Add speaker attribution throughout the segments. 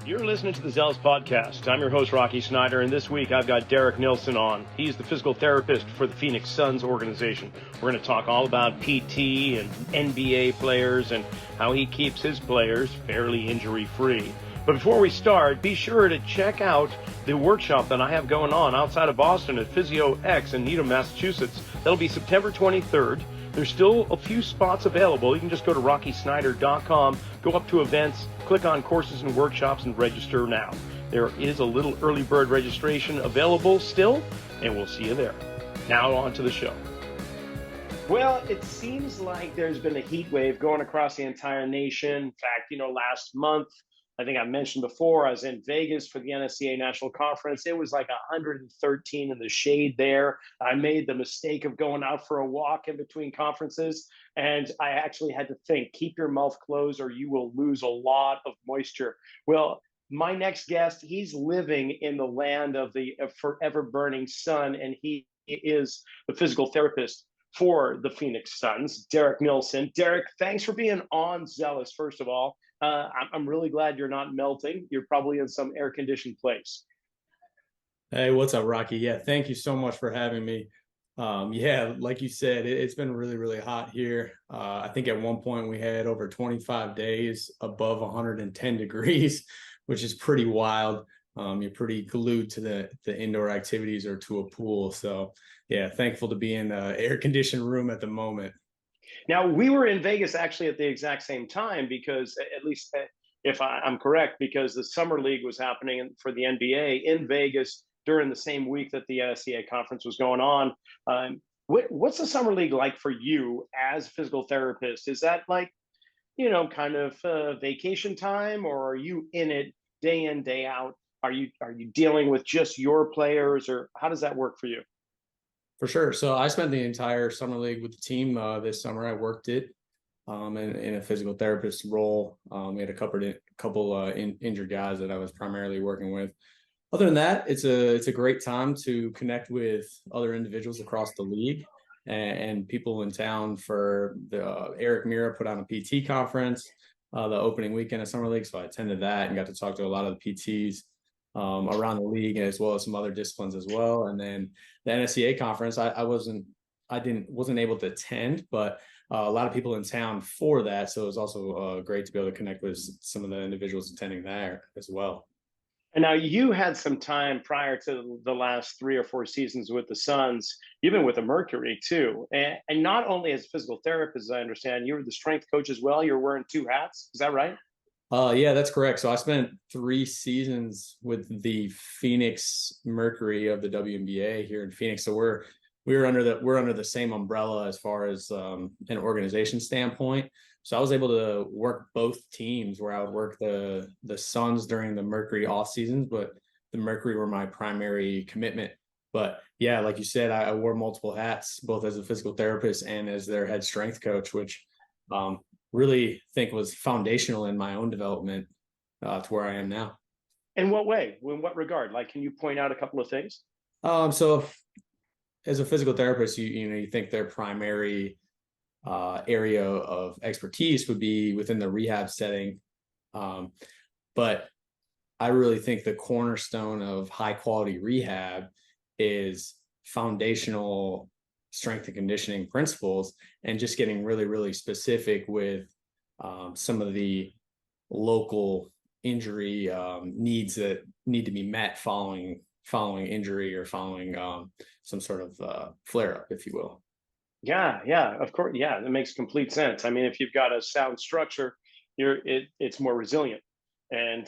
Speaker 1: You're listening to the Zelos podcast. I'm your host, Rocky Snyder, and this week I've got Derrick Nillissen on. He's the physical therapist for the Phoenix Suns organization. We're going to talk all about PT and NBA players and how he keeps his players fairly injury-free. But before we start, be sure to check out the workshop that I have going on outside of Boston at Physio X in Needham, Massachusetts. That'll be September 23rd. There's still a few spots available. You can just go to rockysnyder.com, go up to events, click on courses and workshops, and register now. There is a little early bird registration available still, and we'll see you there. Now on to the show. Well, it seems like there's been a heat wave going across the entire nation. In fact, last month, I think I mentioned before, I was in Vegas for the NSCA National Conference. It was like 113 in the shade there. I made the mistake of going out for a walk in between conferences, and I actually had to think, keep your mouth closed or you will lose a lot of moisture. Well, my next guest, he's living in the land of the forever burning sun, and he is the physical therapist for the Phoenix Suns, Derrick Nillissen. Derrick, thanks for being on Zelos, first of all. I'm really glad you're not melting. You're probably in some air-conditioned place.
Speaker 2: Hey, what's up, Rocky? Yeah, thank you so much for having me. Yeah, like you said, it's been really, really hot here. I think at one point we had over 25 days above 110 degrees, which is pretty wild. You're pretty glued to the indoor activities or to a pool. So, yeah, thankful to be in an air-conditioned room at the moment.
Speaker 1: Now, we were in Vegas actually at the exact same time because, at least if I'm correct, because the Summer League was happening for the NBA in Vegas during the same week that the NSCA conference was going on. What's the Summer League like for you as a physical therapist? Is that like, kind of vacation time, or are you in it day in, day out? Are you dealing with just your players, or how does that work for you?
Speaker 2: For sure. So I spent the entire summer league with the team this summer. I worked it in a physical therapist role. We had a couple injured guys that I was primarily working with. Other than that, it's a great time to connect with other individuals across the league and people in town. For the Eric Mira put on a PT conference the opening weekend of summer league, so I attended that and got to talk to a lot of the PTs around the league, as well as some other disciplines as well. And then the NSCA conference, I wasn't able to attend, but a lot of people in town for that. So it was also great to be able to connect with some of the individuals attending there as well.
Speaker 1: And now you had some time prior to the last 3 or 4 seasons with the Suns. You've been with the Mercury too. And not only as a physical therapist, as I understand, you were the strength coach as well. You're wearing 2 hats. Is that right?
Speaker 2: Yeah, that's correct. So I spent 3 seasons with the Phoenix Mercury of the WNBA here in Phoenix. So we're under the same umbrella as far as an organization standpoint. So I was able to work both teams, where I would work the Suns during the Mercury off seasons, but the Mercury were my primary commitment. But yeah, like you said, I wore multiple hats, both as a physical therapist and as their head strength coach, which really think was foundational in my own development to where I am now.
Speaker 1: In what way? In what regard? Like, can you point out a couple of things?
Speaker 2: So as a physical therapist, you think their primary area of expertise would be within the rehab setting. But I really think the cornerstone of high quality rehab is foundational strength and conditioning principles, and just getting really, really specific with some of the local injury needs that need to be met following injury or following some sort of flare up, if you will.
Speaker 1: Yeah, of course. Yeah, that makes complete sense. I mean, if you've got a sound structure, it's more resilient. And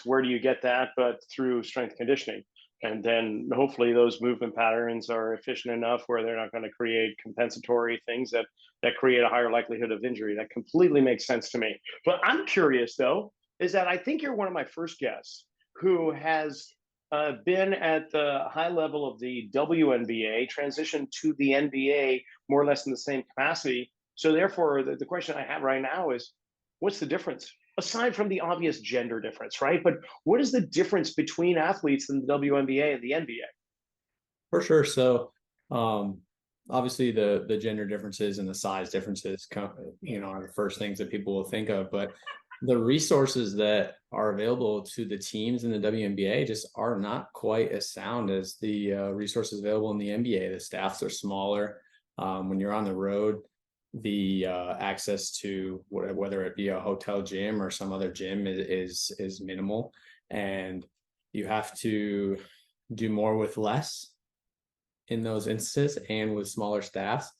Speaker 1: where do you get that? But through strength conditioning. And then hopefully those movement patterns are efficient enough where they're not going to create compensatory things that create a higher likelihood of injury. That completely makes sense to me. But I'm curious, though, is that I think you're one of my first guests who has been at the high level of the WNBA, transitioned to the NBA more or less in the same capacity. So therefore, the question I have right now is, what's the difference? Aside from the obvious gender difference, right? But what is the difference between athletes in the WNBA and the NBA?
Speaker 2: For sure. So obviously the gender differences and the size differences are the first things that people will think of. But the resources that are available to the teams in the WNBA just are not quite as sound as the resources available in the NBA. The staffs are smaller. When you're on the road, the access to whether it be a hotel gym or some other gym is minimal, and you have to do more with less in those instances and with smaller staffs.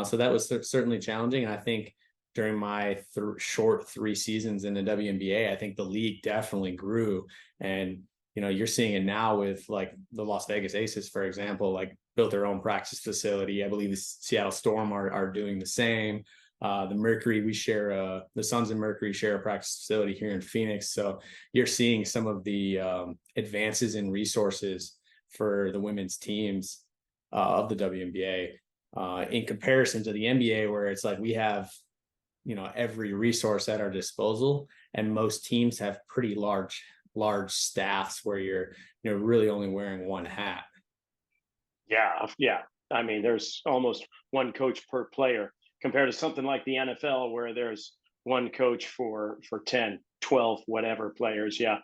Speaker 2: So that was certainly challenging. And I think during my short 3 seasons in the WNBA, I think the league definitely grew. And, you're seeing it now with like the Las Vegas Aces, for example, like built their own practice facility. I believe the Seattle Storm are doing the same. The Mercury, the Suns and Mercury share a practice facility here in Phoenix. So you're seeing some of the advances in resources for the women's teams of the WNBA in comparison to the NBA, where it's like we have, every resource at our disposal, and most teams have pretty large staffs where you're really only wearing one hat.
Speaker 1: Yeah. I mean, there's almost one coach per player compared to something like the NFL where there's one coach for 10, 12, whatever players. Yeah.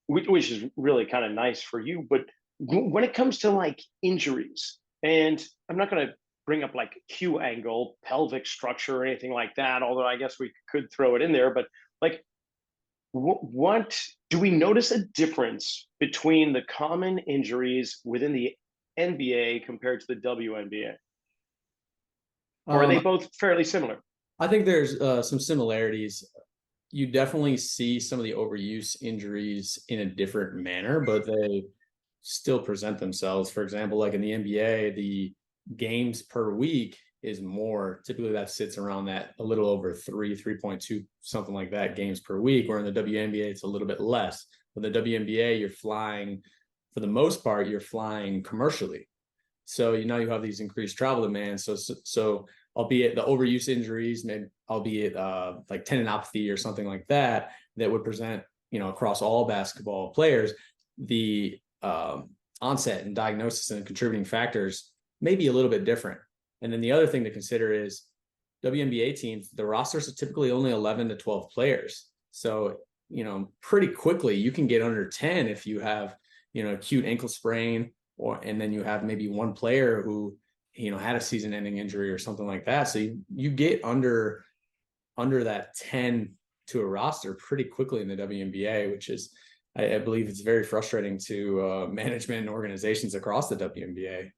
Speaker 1: Which is really kind of nice for you. But when it comes to like injuries, and I'm not going to bring up like Q angle, pelvic structure, or anything like that, although I guess we could throw it in there, but like, what do we notice a difference between the common injuries within the NBA compared to the WNBA? Or are they both fairly similar?
Speaker 2: I think there's some similarities. You definitely see some of the overuse injuries in a different manner, but they still present themselves. For example, like in the NBA, the games per week is more. Typically that sits around that a little over 3.2, something like that, games per week, where in the WNBA it's a little bit less. With the WNBA, you're flying, for the most part, you're flying commercially. So you have these increased travel demands. So albeit the overuse injuries, maybe albeit like tendinopathy or something like that would present, across all basketball players, the onset and diagnosis and contributing factors may be a little bit different. And then the other thing to consider is WNBA teams, the rosters are typically only 11 to 12 players. So, pretty quickly you can get under 10 if you have, acute ankle sprain, and then you have maybe one player who, had a season-ending injury or something like that. So you get under that 10 to a roster pretty quickly in the WNBA, which is, I believe it's very frustrating to management and organizations across the WNBA.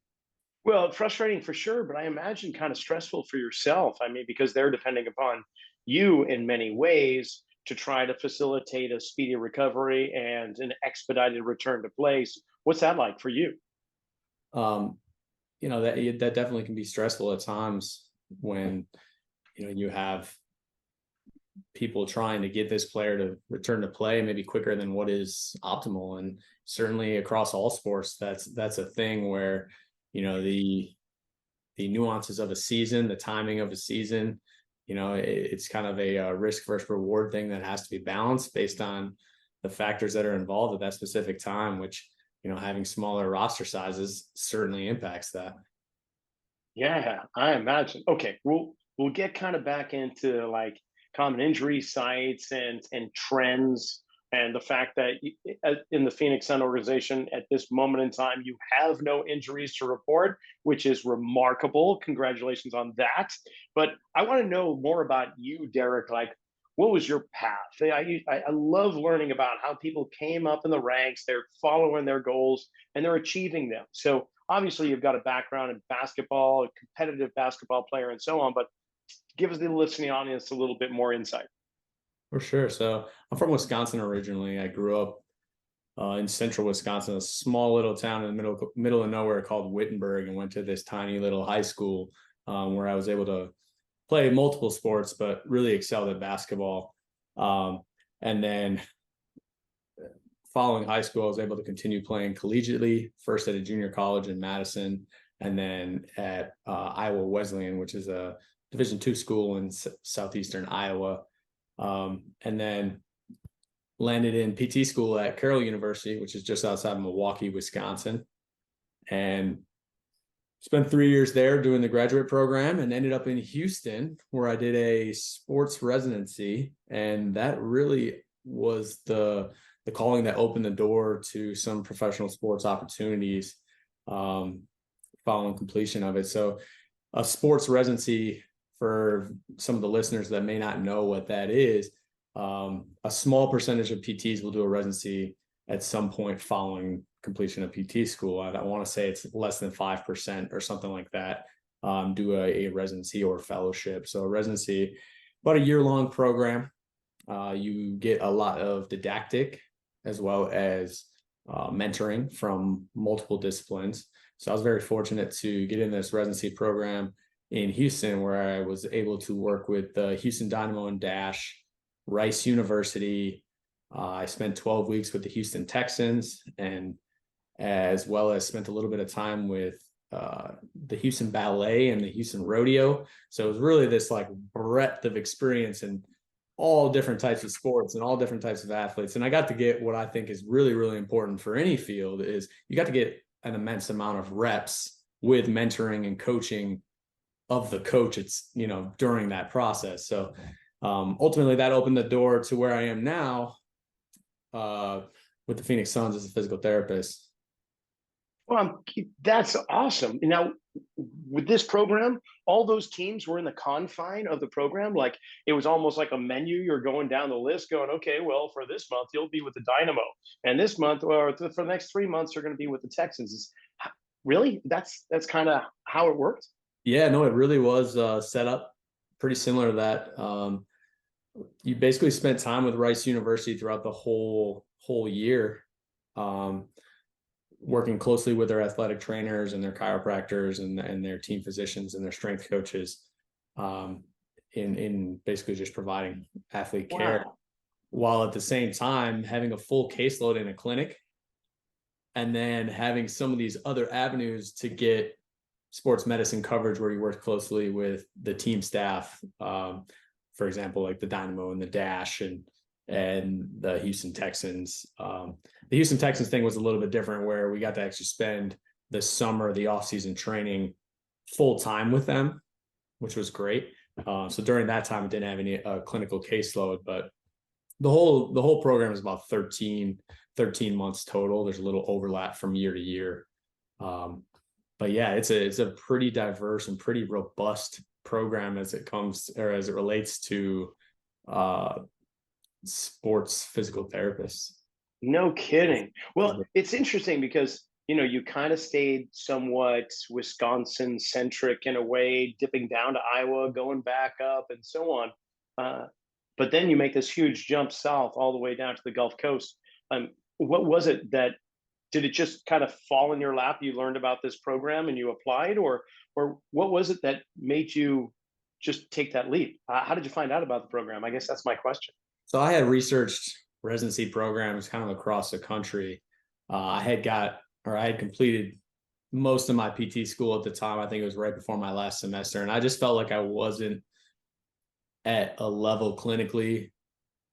Speaker 1: Well, frustrating for sure, but I imagine kind of stressful for yourself. I mean, because they're depending upon you in many ways to try to facilitate a speedy recovery and an expedited return to place. What's that like for you?
Speaker 2: That definitely can be stressful at times when, you have people trying to get this player to return to play maybe quicker than what is optimal. And certainly across all sports, that's a thing where, the nuances of a season, the timing of a season, it's kind of a risk versus reward thing that has to be balanced based on the factors that are involved at that specific time, which, having smaller roster sizes certainly impacts that.
Speaker 1: Yeah, I imagine. Okay, we'll get kind of back into like common injury sites and trends, and the fact that in the Phoenix Sun organization at this moment in time you have no injuries to report, which is remarkable. Congratulations on that. But I want to know more about you, Derrick. Like, what was your path? I love learning about how people came up in the ranks. They're following their goals and they're achieving them. So obviously you've got a background in basketball, a competitive basketball player, and so on. But give us the listening audience a little bit more insight.
Speaker 2: For sure. So I'm from Wisconsin originally. I grew up in central Wisconsin, a small little town in the middle of nowhere called Wittenberg, and went to this tiny little high school where I was able to play multiple sports, but really excelled at basketball. And then following high school, I was able to continue playing collegiately, first at a junior college in Madison, and then at Iowa Wesleyan, which is a Division II school in southeastern Iowa. And then landed in PT school at Carroll University, which is just outside of Milwaukee, Wisconsin. And Spent 3 years there doing the graduate program and ended up in Houston where I did a sports residency. And that really was the calling that opened the door to some professional sports opportunities following completion of it. So a sports residency, for some of the listeners that may not know what that is, a small percentage of PTs will do a residency at some point following completion of PT school. I want to say it's less than 5% or something like that, do a residency or fellowship. So a residency, about a year-long program. You get a lot of didactic as well as mentoring from multiple disciplines. So I was very fortunate to get in this residency program in Houston, where I was able to work with the Houston Dynamo and Dash, Rice University. I spent 12 weeks with the Houston Texans, and as well as spent a little bit of time with the Houston Ballet and the Houston Rodeo. So it was really this like breadth of experience in all different types of sports and all different types of athletes. And I got to get what I think is really, really important for any field is you got to get an immense amount of reps with mentoring and coaching of the coach. It's, during that process. So ultimately that opened the door to where I am now with the Phoenix Suns as a physical therapist.
Speaker 1: Well, that's awesome. Now, with this program, all those teams were in the confine of the program. Like it was almost like a menu. You're going down the list, going, okay, well, for this month you'll be with the Dynamo, and this month, or for the next 3 months, you're going to be with the Texans. Really, that's kind of how it worked.
Speaker 2: Yeah, no, it really was set up pretty similar to that. You basically spent time with Rice University throughout the whole year. Working closely with their athletic trainers and their chiropractors and their team physicians and their strength coaches, in basically just providing athlete care, while at the same time having a full caseload in a clinic, and then having some of these other avenues to get sports medicine coverage where you work closely with the team staff, for example, like the Dynamo and the Dash and the Houston Texans. The Houston Texans thing was a little bit different, where we got to actually spend the summer, the off-season training full time with them, which was great. So during that time, it didn't have any clinical caseload, but the whole program is about 13 months total. There's a little overlap from year to year. But yeah, it's a pretty diverse and pretty robust program as it relates to sports physical therapists.
Speaker 1: No kidding. Well, it's interesting because you kind of stayed somewhat Wisconsin centric in a way, dipping down to Iowa, going back up, and so on. But then you make this huge jump south all the way down to the Gulf Coast. What was it that did it just kind of fall in your lap? You learned about this program and you applied, or what was it that made you just take that leap? How did you find out about the program? I guess that's my question.
Speaker 2: So I had researched residency programs kind of across the country. I had completed most of my PT school at the time. I think it was right before my last semester. And I just felt like I wasn't at a level clinically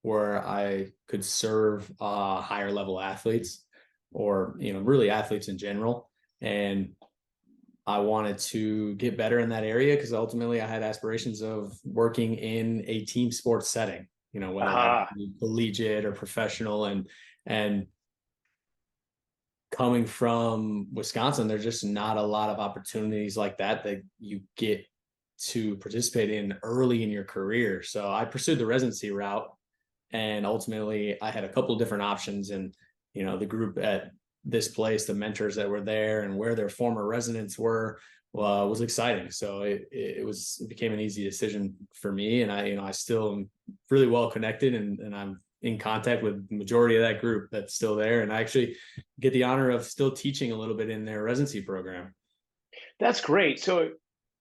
Speaker 2: where I could serve higher level athletes, or, really athletes in general. And I wanted to get better in that area because ultimately I had aspirations of working in a team sports setting, whether that be collegiate or professional. And coming from Wisconsin, there's just not a lot of opportunities like that you get to participate in early in your career. So I pursued the residency route, and ultimately I had a couple of different options. And, the group at this place, the mentors that were there and where their former residents were, was exciting. So it became an easy decision for me. And I still am really well connected, and I'm in contact with the majority of that group that's still there. And I actually get the honor of still teaching a little bit in their residency program.
Speaker 1: That's great. So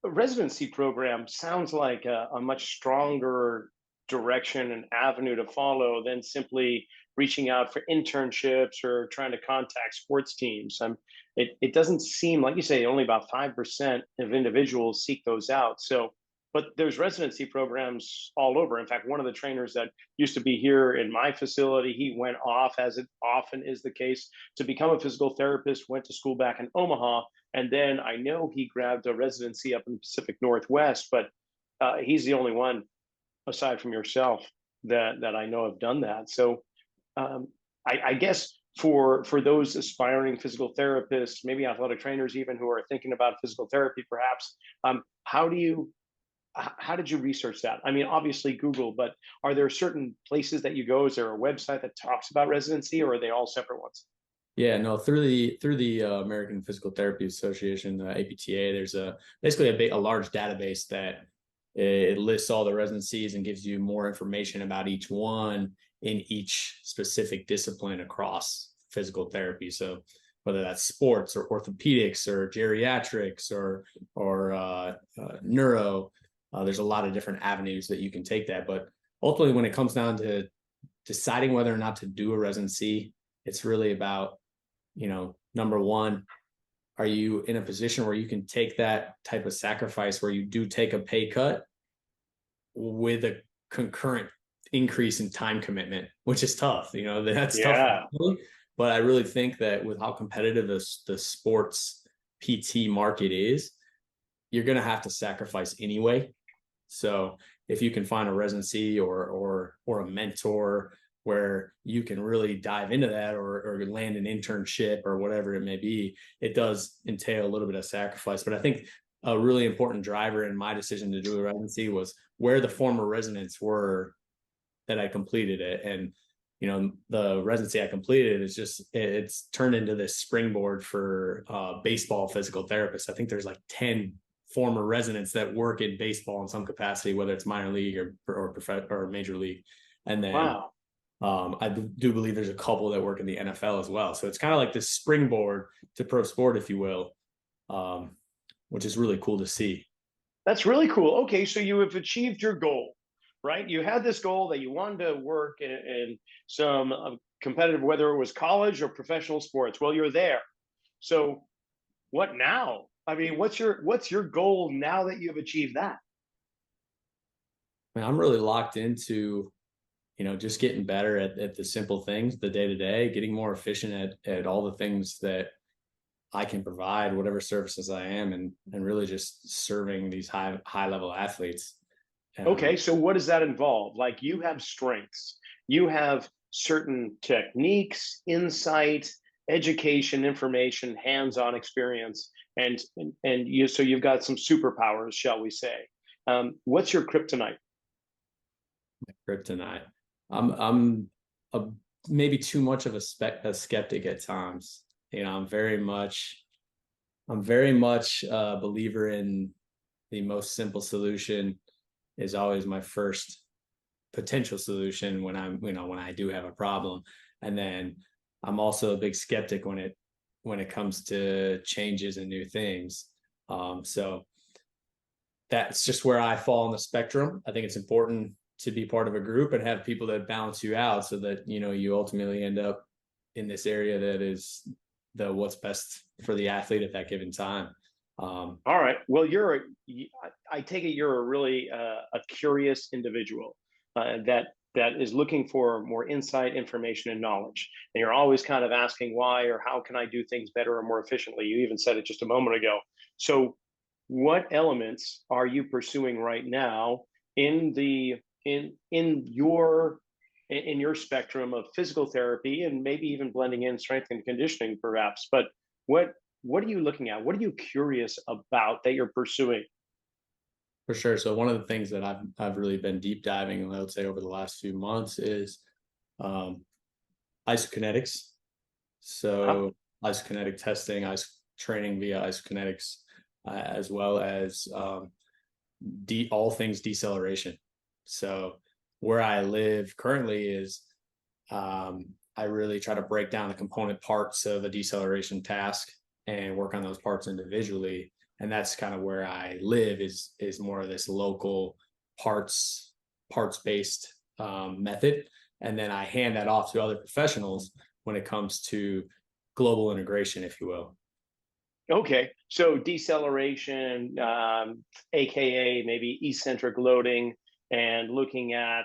Speaker 1: a residency program sounds like a much stronger direction and avenue to follow than simply reaching out for internships or trying to contact sports teams. It doesn't seem, like you say, only about 5% of individuals seek those out. So, but there's residency programs all over. In fact, one of the trainers that used to be here in my facility, he went off, as it often is the case, to become a physical therapist, went to school back in Omaha, And then I know he grabbed a residency up in the Pacific Northwest, but he's the only one aside from yourself that I know have done that. So um, I guess for those aspiring physical therapists, maybe athletic trainers even who are thinking about physical therapy, perhaps, how did you research that? I mean, obviously Google, but are there certain places that you go? Is there a website that talks about residency, or are they all separate ones?
Speaker 2: Yeah, no, through the American Physical Therapy Association, APTA, there's basically a large database that it lists all the residencies and gives you more information about each one in each specific discipline across physical therapy. So whether that's sports or orthopedics or geriatrics or neuro, there's a lot of different avenues that you can take that. But ultimately, when it comes down to deciding whether or not to do a residency, it's really about, number one, are you in a position where you can take that type of sacrifice where you do take a pay cut with a concurrent increase in time commitment, which is tough. That's tough.
Speaker 1: Yeah.
Speaker 2: But I really think that with how competitive the sports PT market is, you're going to have to sacrifice anyway. So if you can find a residency or a mentor where you can really dive into that or land an internship or whatever it may be, it does entail a little bit of sacrifice. But I think a really important driver in my decision to do a residency was where the former residents were that I completed it. And, the residency I completed it's turned into this springboard for baseball physical therapists. I think there's like 10 former residents that work in baseball in some capacity, whether it's minor league or major league. And then
Speaker 1: Wow.
Speaker 2: I do believe there's a couple that work in the NFL as well. So it's kind of like this springboard to pro sport, if you will, which is really cool to see.
Speaker 1: That's really cool. Okay, so you have achieved your goal, right? You had this goal that you wanted to work in some competitive, whether it was college or professional sports. Well, you're there. So what now? I mean, what's your goal now that you've achieved that?
Speaker 2: I mean, I'm really locked into, just getting better at the simple things, the day to day, getting more efficient at all the things that I can provide, whatever services I am, and really just serving these high level athletes.
Speaker 1: Okay, so what does that involve? Like, you have strengths, you have certain techniques, insight, education, information, hands-on experience, and so you've got some superpowers, shall we say? What's your kryptonite?
Speaker 2: Kryptonite. I'm a, maybe too much of a skeptic at times. I'm very much a believer in the most simple solution is always my first potential solution when I do have a problem. And then I'm also a big skeptic when it comes to changes and new things. So that's just where I fall on the spectrum. I think it's important to be part of a group and have people that balance you out so that, you ultimately end up in this area that is what's best for the athlete at that given time.
Speaker 1: All right. Well, I take it you're a really a curious individual that is looking for more insight, information, and knowledge. And you're always kind of asking why or how can I do things better or more efficiently. You even said it just a moment ago. So, what elements are you pursuing right now in the in your spectrum of physical therapy, and maybe even blending in strength and conditioning, perhaps? But what what are you looking at? What are you curious about that you're pursuing?
Speaker 2: For sure. So one of the things that I've really been deep diving, I would say, over the last few months is um, isokinetics.
Speaker 1: Uh-huh.
Speaker 2: So isokinetic testing, training via isokinetics, as well as all things deceleration. So where I live currently is I really try to break down the component parts of a deceleration task and work on those parts individually. And that's kind of where I live is more of this local parts based method. And then I hand that off to other professionals when it comes to global integration, if you will.
Speaker 1: Okay, so deceleration, aka maybe eccentric loading, and looking at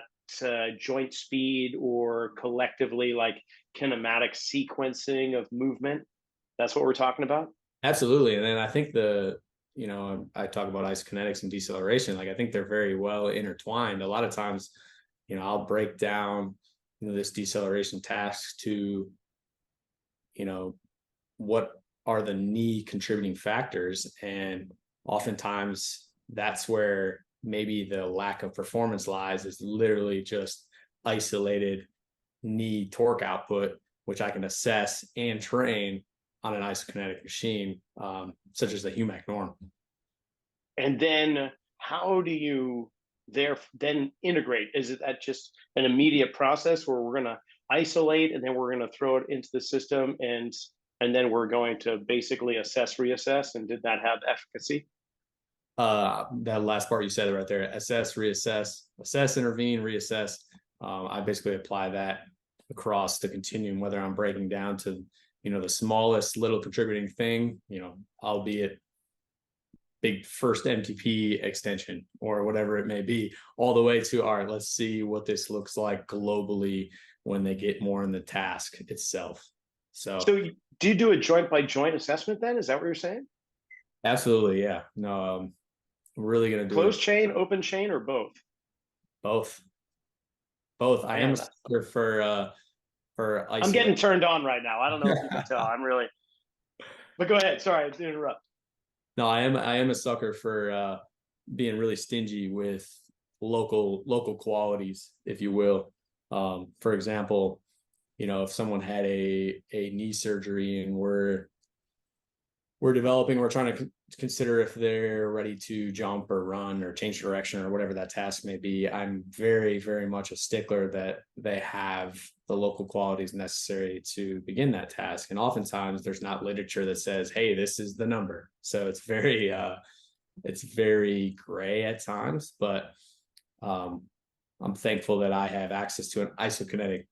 Speaker 1: joint speed or collectively like kinematic sequencing of movement. That's what we're talking about.
Speaker 2: Absolutely. And then I think I talk about isokinetics and deceleration. Like I think they're very well intertwined. A lot of times, I'll break down, this deceleration task to, what are the knee contributing factors. And oftentimes that's where maybe the lack of performance lies, is literally just isolated knee torque output, which I can assess and train on an isokinetic machine, such as the HUMAC norm.
Speaker 1: And then how do you then integrate? Is it that just an immediate process where we're going to isolate and then we're going to throw it into the system and then we're going to basically reassess? And did that have efficacy?
Speaker 2: That last part you said right there: assess, reassess, assess, intervene, reassess. I basically apply that across the continuum, whether I'm breaking down to, the smallest little contributing thing, albeit big first MTP extension or whatever it may be, all the way to, all right, let's see what this looks like globally when they get more in the task itself. So
Speaker 1: do you do a joint by joint assessment then? Is that what you're saying?
Speaker 2: Absolutely. Yeah. No, I'm really going to do
Speaker 1: closed chain, open chain, or both?
Speaker 2: Both. I am a sucker for isolation.
Speaker 1: I'm getting turned on right now. I don't know if you can tell. I'm really, but go ahead. Sorry to interrupt.
Speaker 2: No, I am a sucker for being really stingy with local qualities, if you will. For example, if someone had a knee surgery and we're trying to consider if they're ready to jump or run or change direction or whatever that task may be, I'm very, very much a stickler that they have the local qualities necessary to begin that task. And oftentimes there's not literature that says, hey, this is the number. So it's very gray at times, but I'm thankful that I have access to an isokinetic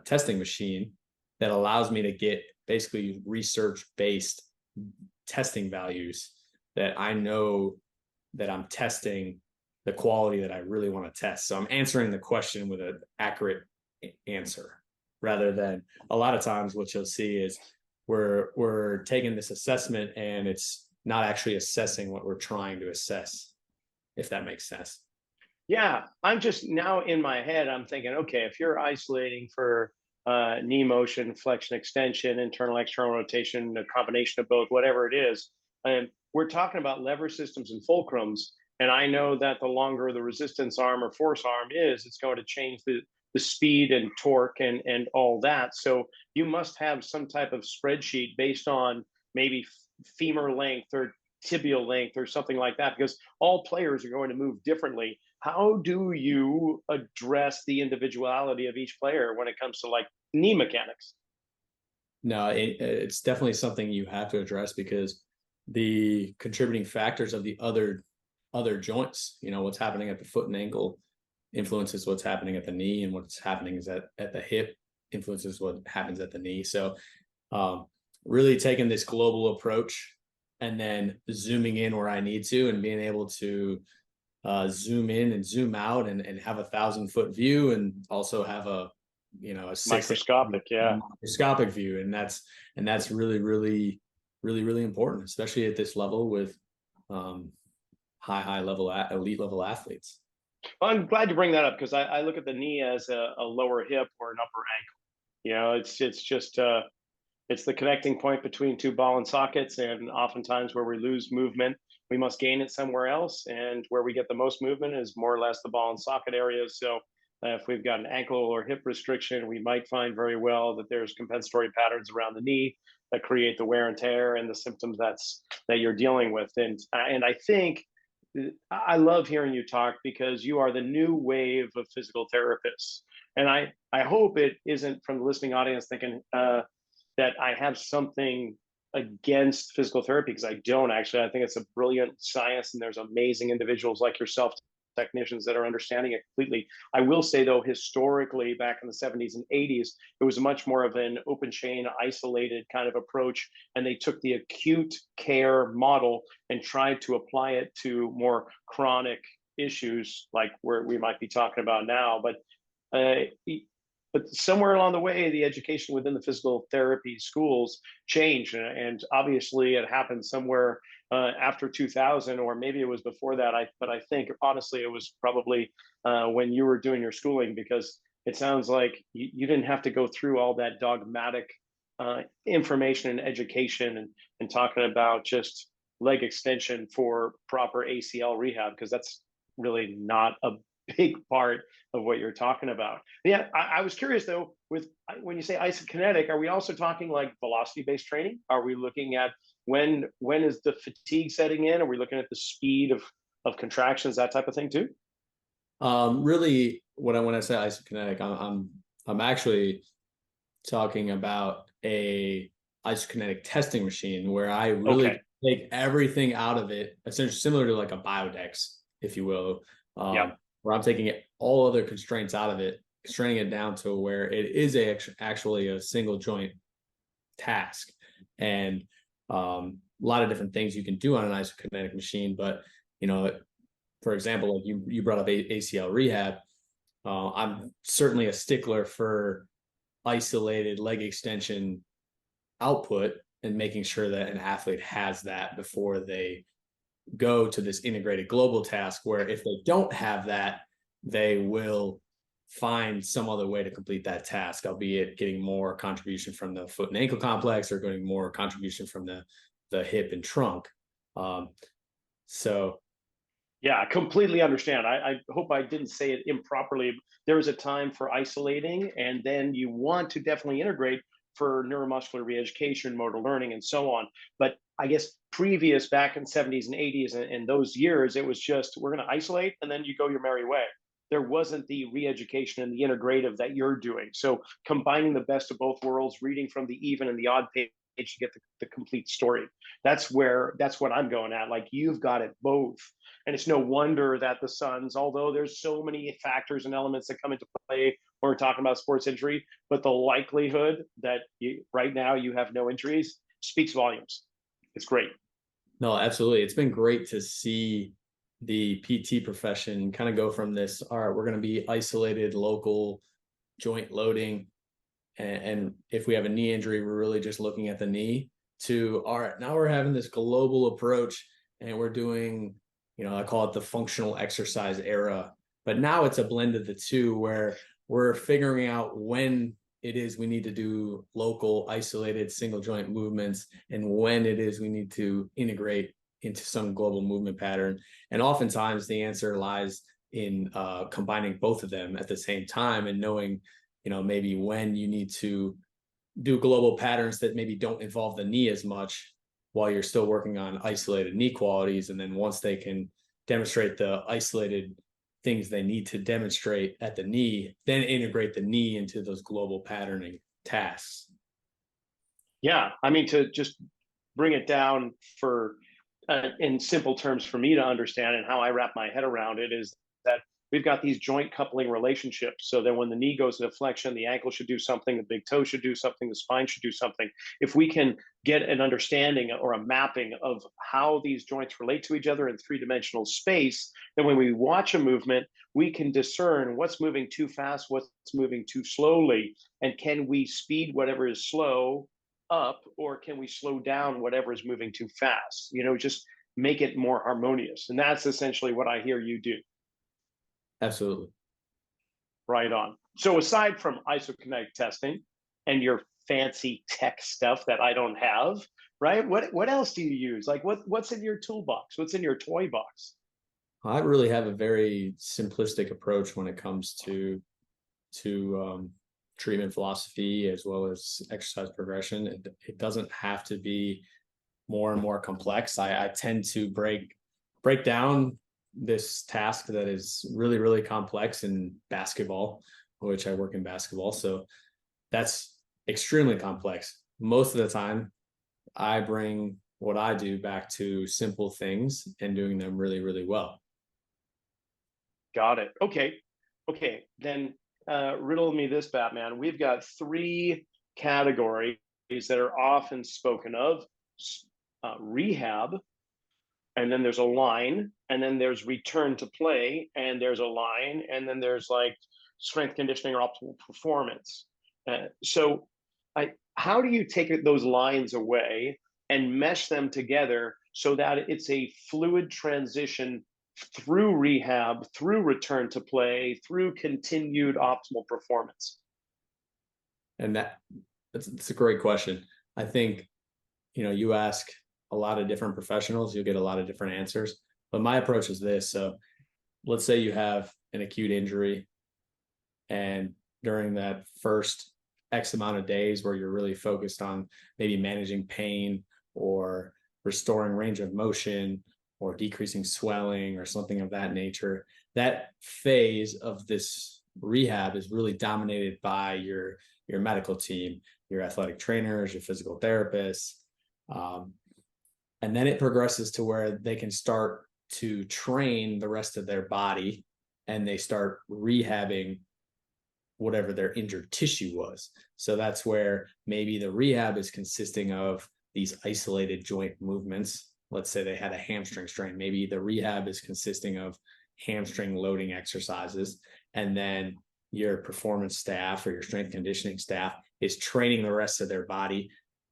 Speaker 2: testing machine that allows me to get basically research-based testing values that I know that I'm testing the quality that I really want to test. So I'm answering the question with an accurate answer, rather than a lot of times what you'll see is we're taking this assessment and it's not actually assessing what we're trying to assess, if that makes sense.
Speaker 1: Yeah, I'm just now in my head, I'm thinking, okay, if you're isolating for knee motion, flexion, extension, internal, external rotation, a combination of both, whatever it is. And we're talking about lever systems and fulcrums. And I know that the longer the resistance arm or force arm is, it's going to change the speed and torque and all that. So you must have some type of spreadsheet based on maybe femur length or tibial length or something like that, because all players are going to move differently. How do you address the individuality of each player when it comes to like knee mechanics?
Speaker 2: No, it's definitely something you have to address, because the contributing factors of the other joints, what's happening at the foot and ankle influences what's happening at the knee, and what's happening is at the hip influences what happens at the knee. So really taking this global approach and then zooming in where I need to, and being able to zoom in and zoom out and have 1,000-foot view, and also have a
Speaker 1: microscopic
Speaker 2: view. And that's really, really, really, really important, especially at this level with high level elite level athletes.
Speaker 1: Well, I'm glad you bring that up, because I look at the knee as a lower hip or an upper ankle. It's just it's the connecting point between two ball and sockets, and oftentimes where we lose movement, we must gain it somewhere else. And where we get the most movement is more or less the ball and socket areas. So if we've got an ankle or hip restriction, we might find very well that there's compensatory patterns around the knee that create the wear and tear and the symptoms that you're dealing with. And I think I love hearing you talk, because you are the new wave of physical therapists. And I hope it isn't from the listening audience thinking that I have something against physical therapy, because I don't actually. I think it's a brilliant science, and there's amazing individuals like yourself, technicians, that are understanding it completely. I will say, though, historically, back in the 70s and 80s, it was much more of an open chain, isolated kind of approach. And they took the acute care model and tried to apply it to more chronic issues like where we might be talking about now. But but somewhere along the way, the education within the physical therapy schools changed, and obviously it happened somewhere after 2000, or maybe it was before that. But I think honestly it was probably when you were doing your schooling, because it sounds like you didn't have to go through all that dogmatic information and education, and talking about just leg extension for proper ACL rehab, because that's really not a big part of what you're talking about. Yeah, I was curious though, with when you say isokinetic, are we also talking like velocity based training? Are we looking at when is the fatigue setting in? Are we looking at the speed of contractions, that type of thing too?
Speaker 2: Really, when I say isokinetic, I'm actually talking about a isokinetic testing machine where I really
Speaker 1: Okay.
Speaker 2: take everything out of it, essentially similar to like a biodex, if you will,
Speaker 1: Yeah.
Speaker 2: where I'm taking all other constraints out of it, constraining it down to where it is actually a single joint task. And a lot of different things you can do on an isokinetic machine. But, for example, like you brought up ACL rehab. I'm certainly a stickler for isolated leg extension output and making sure that an athlete has that before they go to this integrated global task, where if they don't have that, they will find some other way to complete that task, albeit getting more contribution from the foot and ankle complex or getting more contribution from the hip and trunk. So
Speaker 1: Yeah, I completely understand. I hope I didn't say it improperly. There is a time for isolating, and then you want to definitely integrate for neuromuscular reeducation, motor learning, and so on. But I guess previous, back in 70s and 80s and those years, it was just we're going to isolate and then you go your merry way. There wasn't the reeducation and the integrative that you're doing. So combining the best of both worlds, reading from the even and the odd page to get the complete story. That's what I'm going at. Like, you've got it both. And it's no wonder that the Suns, although there's so many factors and elements that come into play when we're talking about sports injury, but the likelihood that right now you have no injuries speaks volumes. It's great.
Speaker 2: no, absolutely. It's been great to see the PT profession kind of go from this, all right, we're going to be isolated local joint loading. And if we have a knee injury, we're really just looking at the knee, to, all right, now we're having this global approach and we're doing, I call it the functional exercise era. But now it's a blend of the two, where we're figuring out when it is we need to do local isolated single joint movements and when it is we need to integrate into some global movement pattern. And oftentimes the answer lies in combining both of them at the same time, and knowing, maybe when you need to do global patterns that maybe don't involve the knee as much while you're still working on isolated knee qualities. And then once they can demonstrate the isolated things they need to demonstrate at the knee, then integrate the knee into those global patterning tasks.
Speaker 1: Yeah, I mean, to just bring it down for in simple terms for me to understand, and how I wrap my head around it, is that we've got these joint coupling relationships. So that when the knee goes into flexion, the ankle should do something, the big toe should do something, the spine should do something. If we can get an understanding or a mapping of how these joints relate to each other in three-dimensional space, then when we watch a movement, we can discern what's moving too fast, what's moving too slowly, and can we speed whatever is slow up, or can we slow down whatever is moving too fast? Just make it more harmonious. And that's essentially what I hear you do.
Speaker 2: Absolutely.
Speaker 1: Right on. So aside from isokinetic testing and your fancy tech stuff that I don't have, right? What else do you use? Like, what's in your toolbox? What's in your toy box?
Speaker 2: I really have a very simplistic approach when it comes to treatment philosophy as well as exercise progression. It doesn't have to be more and more complex. I tend to break down this task that is really, really complex in basketball, which I work in basketball. So that's extremely complex. Most of the time, I bring what I do back to simple things and doing them really, really well.
Speaker 1: Got it. Okay. Then riddle me this, Batman. We've got three categories that are often spoken of: rehab, and then there's a line, and then there's return to play, and there's a line, and then there's like strength conditioning or optimal performance. How do you take those lines away and mesh them together so that it's a fluid transition through rehab, through return to play, through continued optimal performance?
Speaker 2: And that's a great question. I think, you ask a lot of different professionals, you'll get a lot of different answers. But my approach is this. So let's say you have an acute injury, and during that first X amount of days where you're really focused on maybe managing pain or restoring range of motion or decreasing swelling or something of that nature, that phase of this rehab is really dominated by your medical team, your athletic trainers, your physical therapists. And then it progresses to where they can start to train the rest of their body, and they start rehabbing whatever their injured tissue was. So that's where maybe the rehab is consisting of these isolated joint movements. Let's say they had a hamstring strain. Maybe the rehab is consisting of hamstring loading exercises. And then your performance staff or your strength conditioning staff is training the rest of their body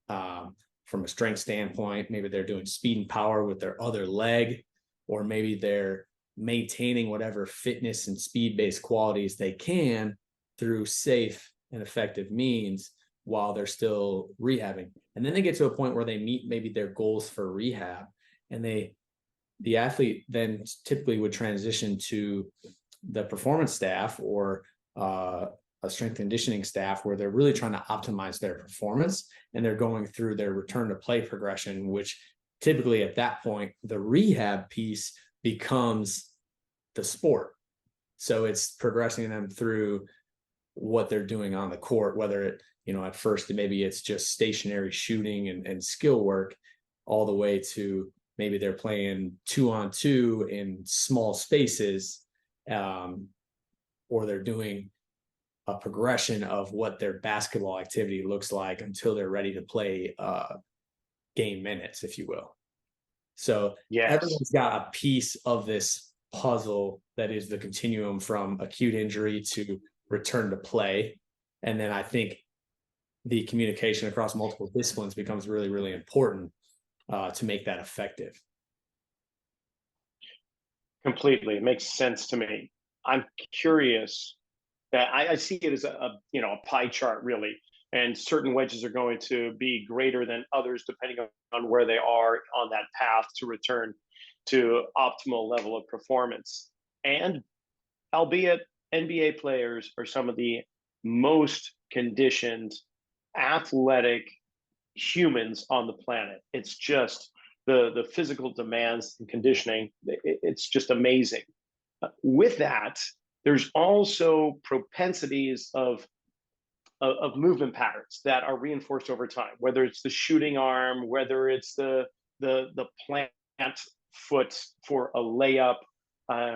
Speaker 2: from a strength standpoint. Maybe they're doing speed and power with their other leg, or maybe they're maintaining whatever fitness and speed-based qualities they can through safe and effective means while they're still rehabbing. And then they get to a point where they meet maybe their goals for rehab, and the athlete then typically would transition to the performance staff or a strength conditioning staff, where they're really trying to optimize their performance, and they're going through their return to play progression, which typically at that point, the rehab piece becomes the sport. So it's progressing them through what they're doing on the court, whether it, at first maybe it's just stationary shooting and skill work, all the way to maybe they're playing 2-on-2 in small spaces, or they're doing a progression of what their basketball activity looks like until they're ready to play game minutes, if you will. So
Speaker 1: yes,
Speaker 2: everyone's got a piece of this puzzle that is the continuum from acute injury to return to play. And then I think the communication across multiple disciplines becomes really, really important to make that effective.
Speaker 1: Completely. It makes sense to me. I'm curious that I see it as a pie chart, really, and certain wedges are going to be greater than others depending on where they are on that path to return to optimal level of performance. And albeit NBA players are some of the most conditioned, athletic humans on the planet. It's just the physical demands and conditioning. It's just amazing. With that, there's also propensities of movement patterns that are reinforced over time, whether it's the shooting arm, whether it's the plant foot for a layup,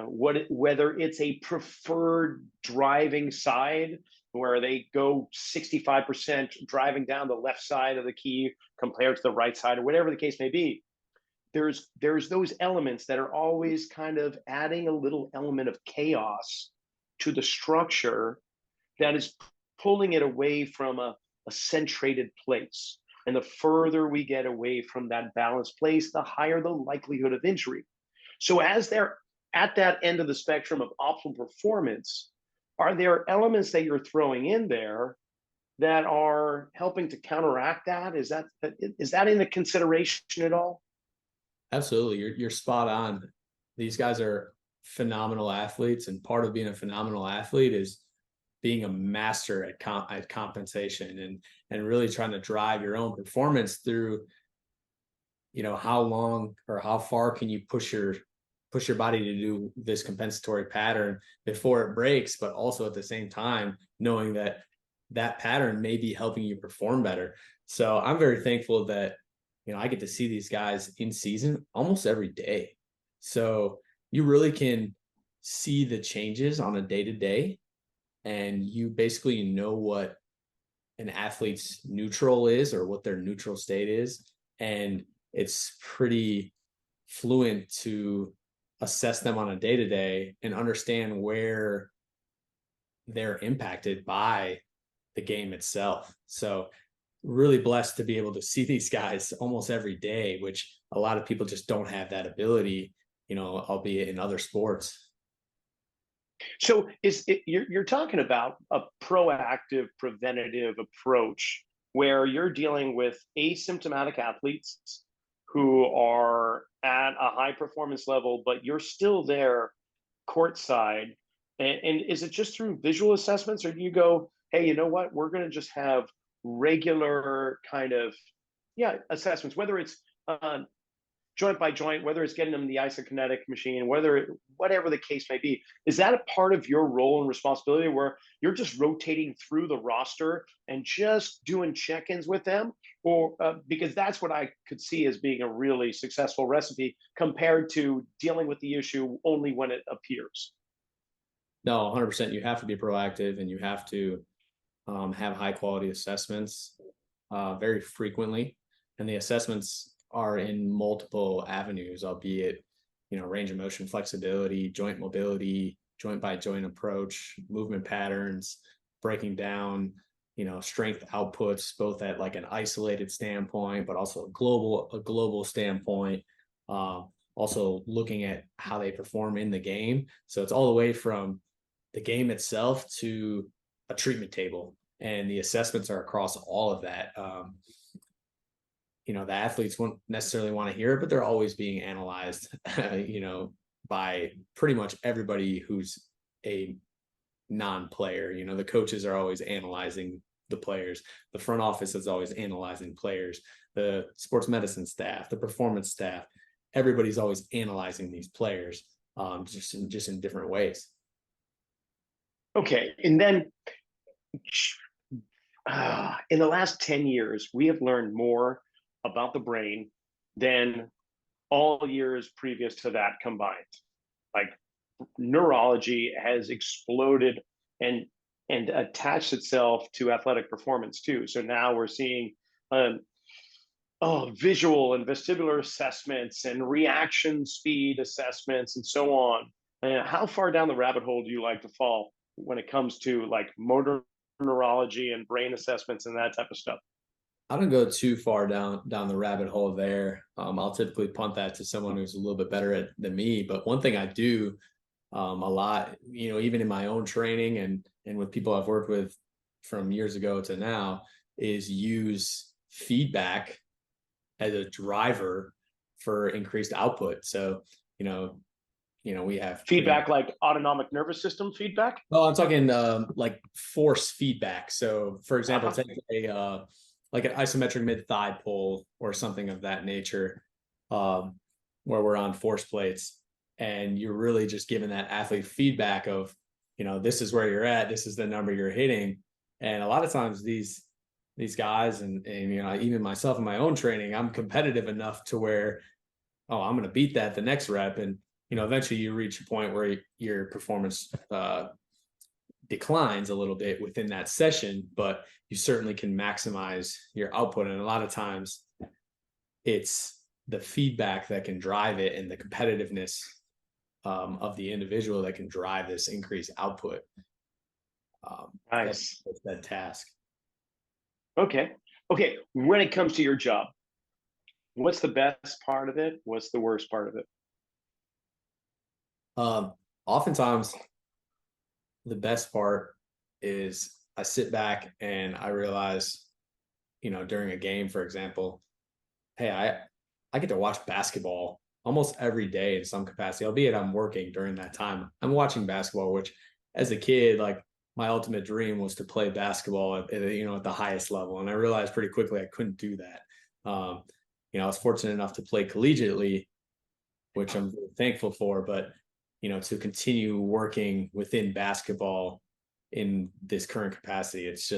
Speaker 1: whether it's a preferred driving side where they go 65% driving down the left side of the key compared to the right side, or whatever the case may be. There's those elements that are always kind of adding a little element of chaos to the structure that is pulling it away from a centrated place. And the further we get away from that balanced place, the higher the likelihood of injury. So as they're at that end of the spectrum of optimal performance, are there elements that you're throwing in there that are helping to counteract that? Is that in the consideration at all?
Speaker 2: Absolutely. You're spot on. These guys are phenomenal athletes, and part of being a phenomenal athlete is being a master at compensation and really trying to drive your own performance through, how long or how far can you push your body to do this compensatory pattern before it breaks, but also at the same time knowing that pattern may be helping you perform better. So I'm very thankful that I get to see these guys in season almost every day. So you really can see the changes on a day-to-day, and you basically know what an athlete's neutral is or what their neutral state is. And it's pretty fluent to assess them on a day-to-day and understand where they're impacted by the game itself. So really blessed to be able to see these guys almost every day, which a lot of people just don't have that ability, albeit in other sports.
Speaker 1: So you're talking about a proactive, preventative approach where you're dealing with asymptomatic athletes who are at a high performance level, but you're still there courtside. And is it just through visual assessments, or do you go, hey, you know what? We're going to just have regular kind of, yeah, assessments, whether it's joint by joint, whether it's getting them the isokinetic machine, whatever the case may be. Is that a part of your role and responsibility where you're just rotating through the roster and just doing check-ins with them? Or because that's what I could see as being a really successful recipe compared to dealing with the issue only when it appears.
Speaker 2: No, 100%. You have to be proactive, and you have to have high quality assessments very frequently. And the assessments are in multiple avenues, albeit, range of motion flexibility, joint mobility, joint by joint approach, movement patterns, breaking down, strength outputs, both at like an isolated standpoint, but also a global standpoint. Also looking at how they perform in the game. So it's all the way from the game itself to a treatment table, and the assessments are across all of that. The athletes won't necessarily want to hear it, but they're always being analyzed, by pretty much everybody who's a non-player. The coaches are always analyzing the players. The front office is always analyzing players. The sports medicine staff, the performance staff, everybody's always analyzing these players, just in different ways.
Speaker 1: Okay, and then in the last 10 years, we have learned more about the brain than all years previous to that combined. Like, neurology has exploded and attached itself to athletic performance too. So now we're seeing visual and vestibular assessments and reaction speed assessments and so on. How far down the rabbit hole do you like to fall when it comes to like motor neurology and brain assessments and that type of stuff?
Speaker 2: I don't go too far down the rabbit hole there. I'll typically punt that to someone who's a little bit better than me. But one thing I do a lot, even in my own training and with people I've worked with from years ago to now, is use feedback as a driver for increased output. So, we have
Speaker 1: feedback like autonomic nervous system feedback.
Speaker 2: Oh, I'm talking like force feedback. So, for example, take a like an isometric mid thigh pull or something of that nature, where we're on force plates, and you're really just giving that athlete feedback of, this is where you're at, this is the number you're hitting. And a lot of times these guys and even myself in my own training, I'm competitive enough to where, I'm going to beat that the next rep. And, eventually you reach a point where your performance declines a little bit within that session, but you certainly can maximize your output. And a lot of times it's the feedback that can drive it, and the competitiveness of the individual that can drive this increased output.
Speaker 1: Nice.
Speaker 2: That's that task.
Speaker 1: Okay. When it comes to your job, what's the best part of it? What's the worst part of it?
Speaker 2: Oftentimes the best part is I sit back and I realize, during a game, for example, hey, I get to watch basketball almost every day in some capacity, albeit I'm working during that time. I'm watching basketball, which as a kid, like, my ultimate dream was to play basketball at the highest level. And I realized pretty quickly I couldn't do that. I was fortunate enough to play collegiately, which I'm thankful for, but to continue working within basketball in this current capacity, it's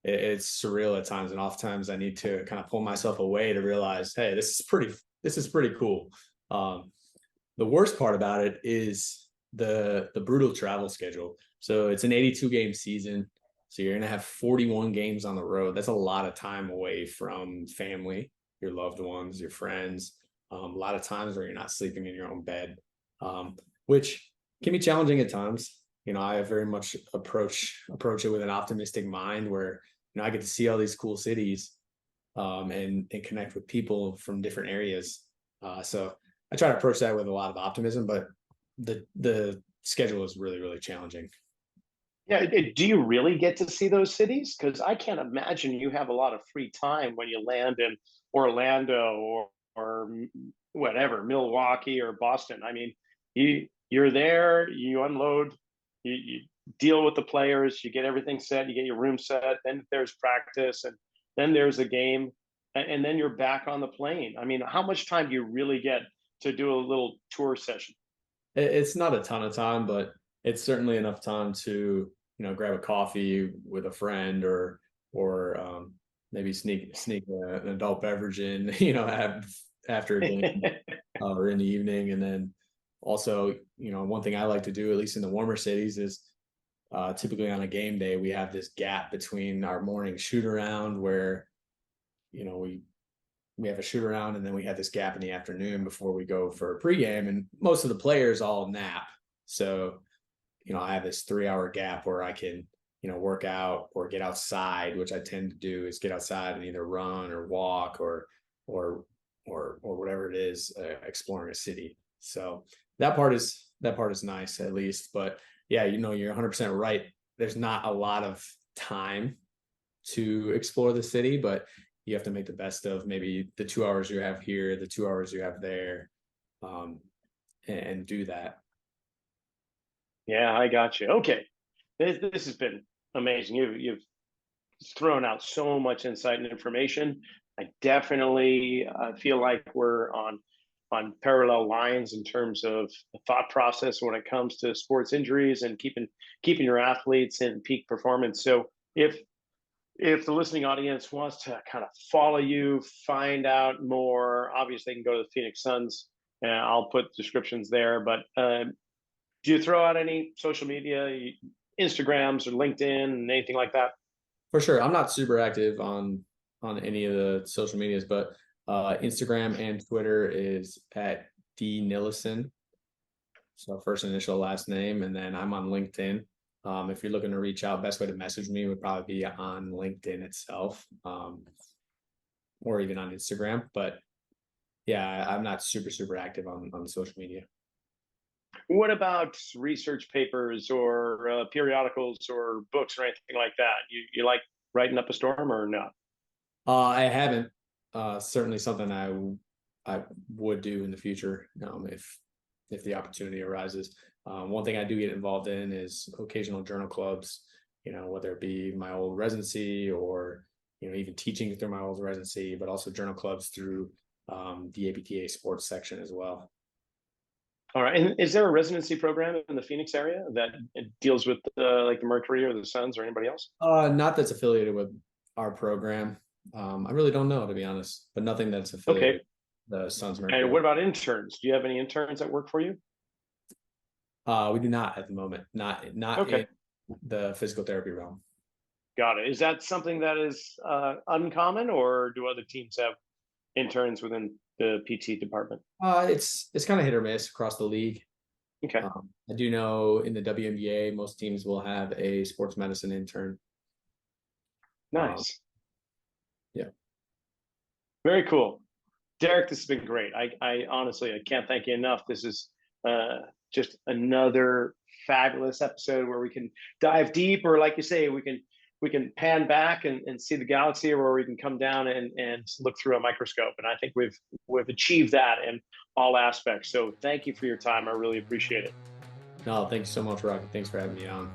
Speaker 2: surreal at times. And oftentimes I need to kind of pull myself away to realize, hey, this is pretty cool. The worst part about it is the brutal travel schedule. So it's an 82 game season. So you're going to have 41 games on the road. That's a lot of time away from family, your loved ones, your friends. A lot of times where you're not sleeping in your own bed, which can be challenging at times. I very much approach it with an optimistic mind where, I get to see all these cool cities, and connect with people from different areas. So I try to approach that with a lot of optimism, but the schedule is really, really challenging.
Speaker 1: Yeah, do you really get to see those cities? Because I can't imagine you have a lot of free time when you land in Orlando or whatever, Milwaukee or Boston. I mean, you're there, you unload, you deal with the players, you get everything set, you get your room set, then there's practice, and then there's a game, and then you're back on the plane. I mean, how much time do you really get to do a little tour session?
Speaker 2: It's not a ton of time, but it's certainly enough time to, grab a coffee with a friend or maybe sneak an adult beverage in, after a game or in the evening. And then also, one thing I like to do, at least in the warmer cities, is typically on a game day, we have this gap between our morning shoot around where, we have a shoot around, and then we have this gap in the afternoon before we go for a pregame, and most of the players all nap. So, I have this 3-hour gap where I can, work out or get outside, which I tend to do is get outside and either run or walk or whatever it is, exploring a city. So that part is nice, at least. But yeah, you're 100% right. There's not a lot of time to explore the city, but you have to make the best of maybe the 2 hours you have here, the 2 hours you have there, and do that.
Speaker 1: Yeah, I got you. Okay, this has been amazing. You've thrown out so much insight and information. I definitely feel like we're on parallel lines in terms of the thought process when it comes to sports injuries and keeping your athletes in peak performance. So if the listening audience wants to kind of follow you, find out more, obviously they can go to the Phoenix Suns, and I'll put descriptions there. But do you throw out any social media, Instagrams or LinkedIn and anything like that?
Speaker 2: For sure. I'm not super active on any of the social medias, but Instagram and Twitter is at D Nillissen. So first initial, last name, and then I'm on LinkedIn. If you're looking to reach out, best way to message me would probably be on LinkedIn itself, or even on Instagram. But yeah, I'm not super active on social media.
Speaker 1: What about research papers or periodicals or books or anything like that? You like writing up a storm or not?
Speaker 2: I haven't. Certainly something I would do in the future, if the opportunity arises. One thing I do get involved in is occasional journal clubs, whether it be my old residency or, even teaching through my old residency, but also journal clubs through the APTA sports section as well.
Speaker 1: All right. And is there a residency program in the Phoenix area that deals with like the Mercury or the Suns or anybody else?
Speaker 2: Not that's affiliated with our program. I really don't know, to be honest, but nothing that's affiliated
Speaker 1: Okay.
Speaker 2: with the Suns Mercury.
Speaker 1: And what about interns? Do you have any interns that work for you?
Speaker 2: We do not at the moment, not
Speaker 1: Okay.
Speaker 2: in the physical therapy realm.
Speaker 1: Got it. Is that something that is uncommon, or do other teams have interns within the PT department?
Speaker 2: It's kind of hit or miss across the league.
Speaker 1: Okay.
Speaker 2: I do know in the WNBA, most teams will have a sports medicine intern.
Speaker 1: Nice.
Speaker 2: Yeah.
Speaker 1: Very cool. Derrick, this has been great. I honestly, I can't thank you enough. This is just another fabulous episode where we can dive deep, or like you say, we can pan back and see the galaxy, or we can come down and look through a microscope. And I think we've achieved that in all aspects. So thank you for your time. I really appreciate it.
Speaker 2: No, thank you so much, Rocky. Thanks for having me on.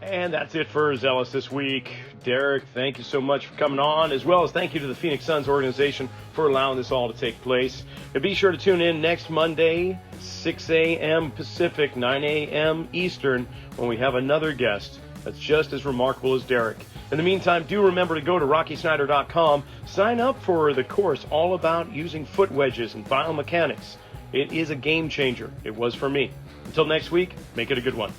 Speaker 1: And that's it for Zelos this week. Derrick, thank you so much for coming on, as well as thank you to the Phoenix Suns organization for allowing this all to take place. And be sure to tune in next Monday, 6 a.m. Pacific, 9 a.m. Eastern, when we have another guest that's just as remarkable as Derrick. In the meantime, do remember to go to rockysnyder.com, sign up for the course all about using foot wedges and biomechanics. It is a game changer. It was for me. Until next week, make it a good one.